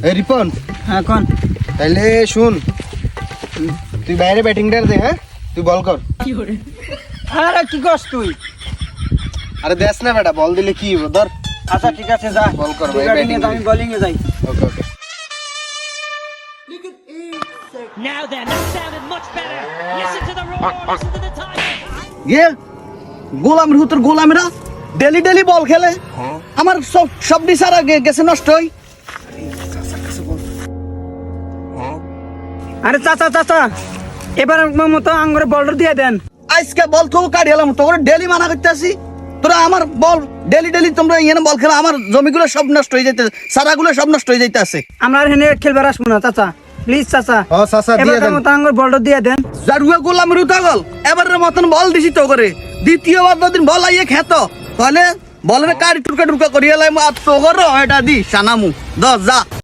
এই রিপন, হ্যাঁ কোন তাইলে শুন, তুই বাইরে ব্যাটিংটা দে, হ্যাঁ তুই বল কর। আরে কি করছ তুই? আরে দেখ না বেটা, বল দিলে কি হবে, ধর। আচ্ছা ঠিক আছে যা, বল কর তুই ভাই, batting এ batting যা, আমি বোলিং এ যাই। ওকে ওকে। Now then, that sounded much better. Listen to the roar, listen to the time. ইয়ে গোলামের হুতর গোলামেরা ডেলি ডেলি বল খেলে, আমার সব ডিসারা গেছে নষ্ট হই। আরে চাচা চাচা, এবার মতো আঙ্গুরে বলটা দিয়ে দেন। আজকে বল তো কাটি এলাম, তোর ডেলি মানা করতে আসি, তোরা আমার বল ডেলি ডেলি তোমরা এখানে বল খেলা, আমার জমিগুলো সব নষ্ট হয়ে যাইতে, সারাগুলো সব নষ্ট হয়ে যাইতে আছে। আমরা আর হেনে খেলবার আসবো না চাচা, প্লিজ চাচা। ও চাচা দিয়ে এবার দেন। মতো আঙ্গুর বলটা দিয়ে দেন। জারুয়া গোলামের উতাগল এবারের মতন বল দিছি তো করে, দ্বিতীয়বার যদি বল আইয়ে খেত তাহলে বলের কারি টুরকা টুরকা করিয়া লাই, আর তো করো এটা দি সানামু 10 যা।